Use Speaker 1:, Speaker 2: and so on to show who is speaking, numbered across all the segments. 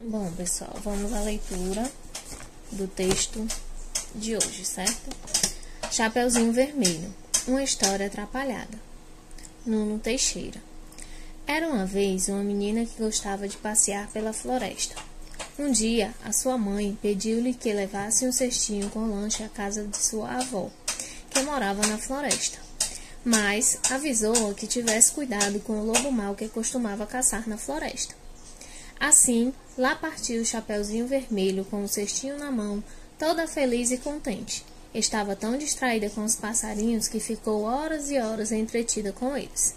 Speaker 1: Bom, pessoal, vamos à leitura do texto de hoje, certo? Chapeuzinho Vermelho, uma história atrapalhada. Nuno Teixeira. Era uma vez uma menina que gostava de passear pela floresta. Um dia, a sua mãe pediu-lhe que levasse um cestinho com lanche à casa de sua avó, que morava na floresta. Mas avisou-a que tivesse cuidado com o lobo mau que costumava caçar na floresta. Assim, lá partiu o Chapeuzinho Vermelho com o cestinho na mão, toda feliz e contente. Estava tão distraída com os passarinhos que ficou horas e horas entretida com eles.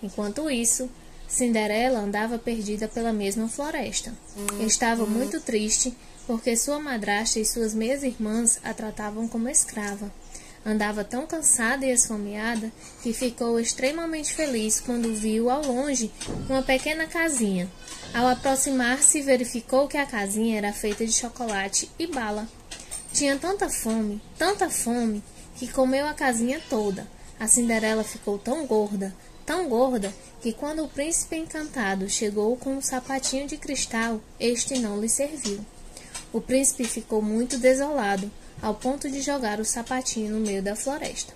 Speaker 1: Enquanto isso, Cinderela andava perdida pela mesma floresta. Estava muito triste porque sua madrasta e suas meias-irmãs a tratavam como escrava. Andava tão cansada e esfomeada que ficou extremamente feliz quando viu ao longe uma pequena casinha. Ao aproximar-se, verificou que a casinha era feita de chocolate e bala. Tinha tanta fome, que comeu a casinha toda. A Cinderela ficou tão gorda, que quando o príncipe encantado chegou com um sapatinho de cristal, este não lhe serviu. O príncipe ficou muito desolado, ao ponto de jogar o sapatinho no meio da floresta.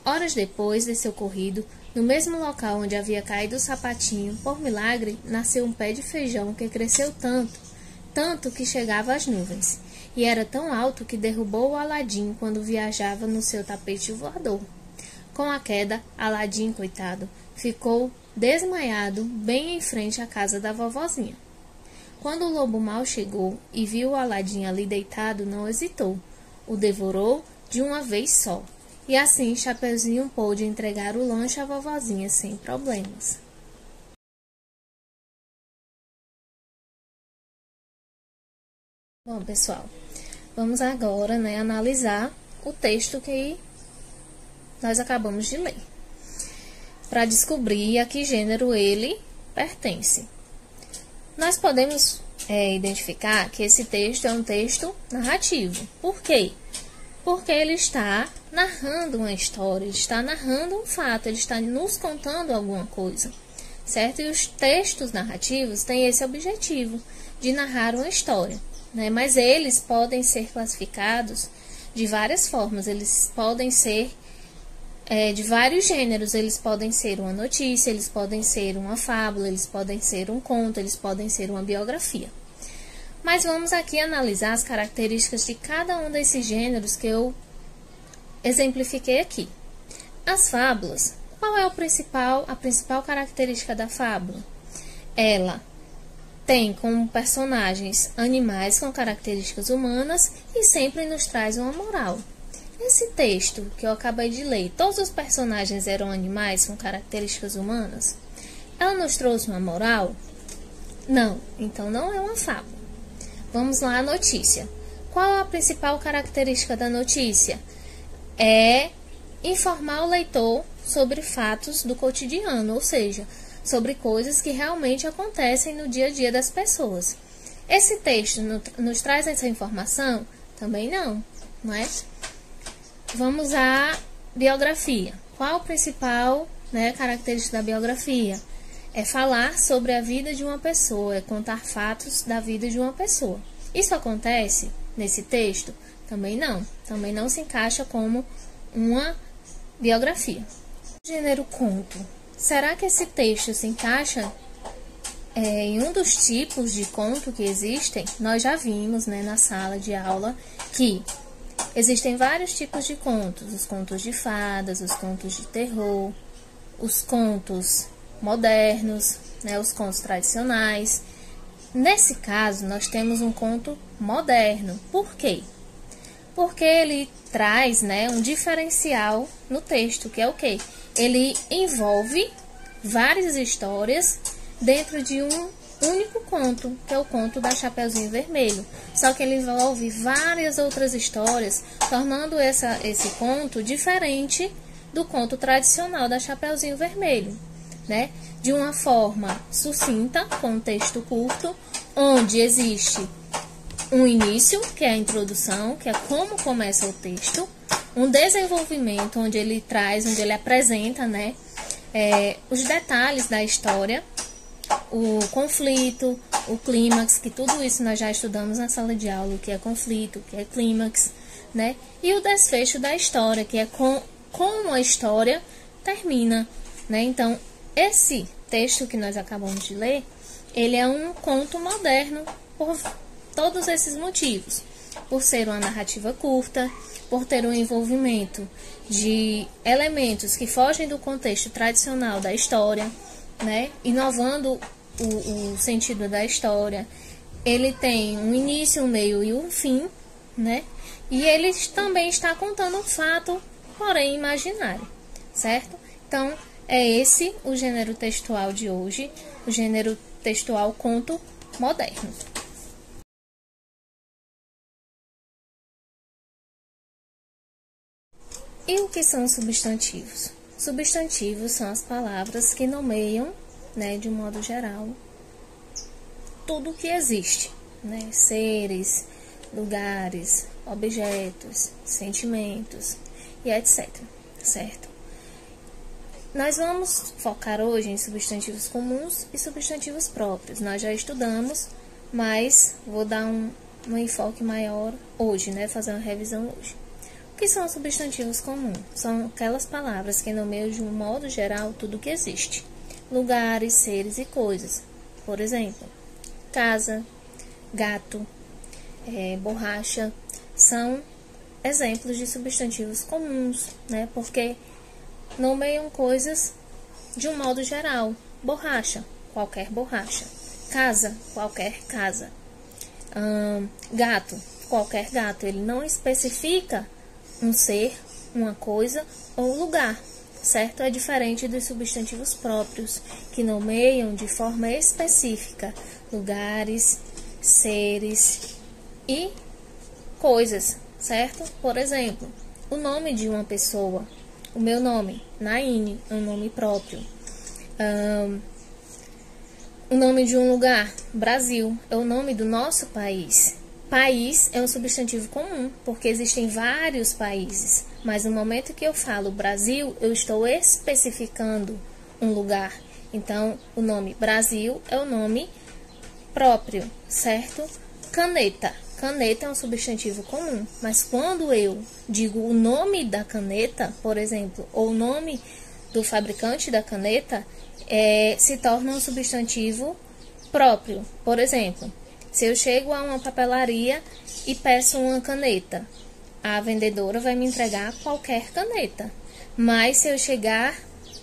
Speaker 1: Horas depois desse ocorrido, no mesmo local onde havia caído o sapatinho, por milagre, nasceu um pé de feijão que cresceu tanto que chegava às nuvens, e era tão alto que derrubou o Aladim quando viajava no seu tapete voador. Com a queda, Aladim, coitado, ficou desmaiado bem em frente à casa da vovozinha. Quando o lobo mau chegou e viu o Aladim ali deitado, não hesitou. O devorou de uma vez só. E assim Chapeuzinho pôde entregar o lanche à vovozinha sem problemas. Bom, pessoal, vamos agora, analisar o texto que nós acabamos de ler, para descobrir a que gênero ele pertence. Nós podemos identificar que esse texto é um texto narrativo. Por quê? Porque ele está narrando uma história, ele está narrando um fato, ele está nos contando alguma coisa, certo? E os textos narrativos têm esse objetivo, de narrar uma história, né? Mas eles podem ser classificados de várias formas, eles podem ser de vários gêneros. Eles podem ser uma notícia, eles podem ser uma fábula, eles podem ser um conto, eles podem ser uma biografia. Mas vamos aqui analisar as características de cada um desses gêneros que eu exemplifiquei aqui. As fábulas, qual é a principal característica da fábula? Ela tem como personagens animais com características humanas e sempre nos traz uma moral. Esse texto que eu acabei de ler, todos os personagens eram animais com características humanas? Ela nos trouxe uma moral? Não, então não é uma fábula. Vamos lá, a notícia. Qual a principal característica da notícia? É informar o leitor sobre fatos do cotidiano, ou seja, sobre coisas que realmente acontecem no dia a dia das pessoas. Esse texto nos traz essa informação? Também não é? Vamos à biografia. Qual a principal característica da biografia? É falar sobre a vida de uma pessoa, é contar fatos da vida de uma pessoa. Isso acontece nesse texto? Também não se encaixa como uma biografia. Gênero conto. Será que esse texto se encaixa em um dos tipos de conto que existem? Nós já vimos na sala de aula que existem vários tipos de contos, os contos de fadas, os contos de terror, os contos modernos, os contos tradicionais. Nesse caso, nós temos um conto moderno. Por quê? Porque ele traz um diferencial no texto, que é o quê? Ele envolve várias histórias dentro de um único conto, que é o conto da Chapeuzinho Vermelho. Só que ele envolve várias outras histórias, tornando esse conto diferente do conto tradicional da Chapeuzinho Vermelho, de uma forma sucinta, com um texto curto, onde existe um início, que é a introdução, que é como começa o texto, um desenvolvimento, onde ele apresenta os detalhes da história, o conflito, o clímax, que tudo isso nós já estudamos na sala de aula, o que é conflito, o que é clímax, né? E o desfecho da história, que é como a história termina, né? Então, esse texto que nós acabamos de ler, ele é um conto moderno por todos esses motivos. Por ser uma narrativa curta, por ter um envolvimento de elementos que fogem do contexto tradicional da história, né? Inovando o sentido da história. Ele tem um início, um meio e um fim, né? E ele também está contando um fato, porém imaginário, certo? Então, é esse o gênero textual de hoje, o gênero textual conto moderno. E o que são substantivos? Substantivos são as palavras que nomeiam, né, de um modo geral, tudo o que existe, né? Seres, lugares, objetos, sentimentos e etc, certo? Nós vamos focar hoje em substantivos comuns e substantivos próprios. Nós já estudamos, mas vou dar um enfoque maior hoje, né? Fazer uma revisão hoje. O que são substantivos comuns? São aquelas palavras que nomeiam de um modo geral tudo que existe. Lugares, seres e coisas. Por exemplo, casa, gato, borracha, são exemplos de substantivos comuns, né? Porque nomeiam coisas de um modo geral. Borracha, qualquer borracha. Casa, qualquer casa. Gato, qualquer gato. Ele não especifica um ser, uma coisa ou um lugar, certo? É diferente dos substantivos próprios, que nomeiam de forma específica lugares, seres e coisas, certo? Por exemplo, o nome de uma pessoa. O meu nome, Naine, é um nome próprio. O nome de um lugar, Brasil, é o nome do nosso país. País é um substantivo comum, porque existem vários países. Mas no momento que eu falo Brasil, eu estou especificando um lugar. Então, o nome Brasil é o nome próprio, certo? Caneta. Caneta é um substantivo comum, mas quando eu digo o nome da caneta, por exemplo, ou o nome do fabricante da caneta, se torna um substantivo próprio. Por exemplo, se eu chego a uma papelaria e peço uma caneta, a vendedora vai me entregar qualquer caneta. Mas se eu chegar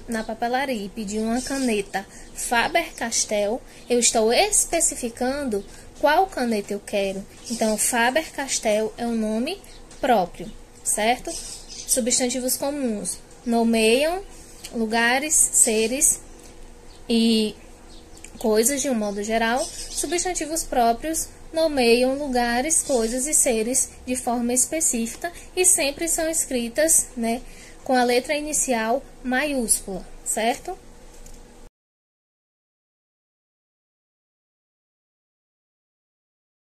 Speaker 1: na papelaria e pedir uma caneta Faber-Castell, eu estou especificando qual caneta eu quero. Então, Faber-Castell é um nome próprio, certo? Substantivos comuns nomeiam lugares, seres e coisas de um modo geral. Substantivos próprios nomeiam lugares, coisas e seres de forma específica e sempre são escritas, né, com a letra inicial maiúscula, certo?